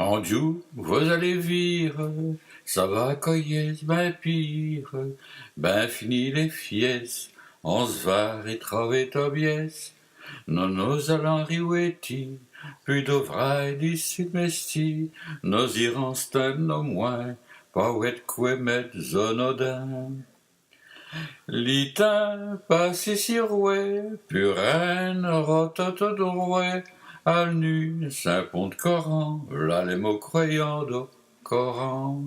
En Dieu, vous allez vire, ça va coyer ben pire, ben fini les fies, on se va retrouver tobies, non nous allons riouetti, plus d'ovrailles d'ici mesti, nos irons sten no moins, pas ouet quemet zonodin. L'itin passe ici roué, puren, rototodoué, al nu, Saint-Pont de Coran, là les mots croyants de Coran.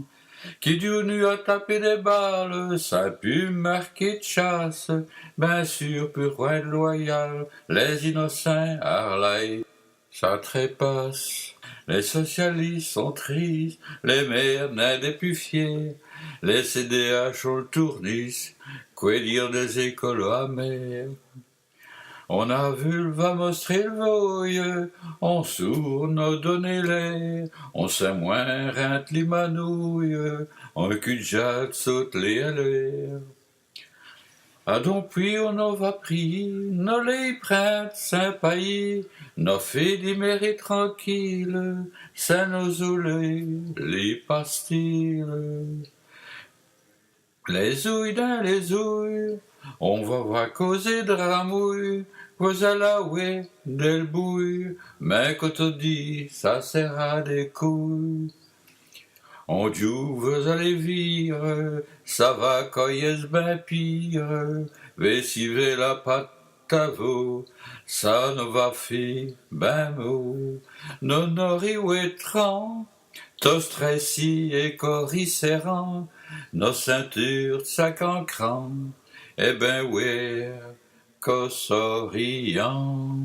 Qui du nu a tapé des balles, ça pu marquer de chasse, bien sûr, puren loyal, les innocents, Arlaï, ça trépasse. Les socialistes sont tristes, les maires n'aident plus fiers, les CDH ont le tournis, quoi dire des écoles amères. On a vu le va mostrer le voyeux, on sourd nos données l'air, on sait moins rinte les manouilles, on cul de jatte saute les l'air. Ah donc puis on en va prier, nos les prêtres, Saint-Pays, nos fait des mérites tranquilles, ça nos oulés, les pastilles. Les ouilles dans les ouilles, on va voir causer de ramouille, vous allez del bouille, mais quand on dit, ça sert à des couilles. On dit vous allez vire, ça va coyer ben pire, vessive la pâte à veau, ça ne va faire ben mot, non oriouetran, tos tressi et coricérant, nos ceintures sac en cran, eh ben ouais, cossoriant.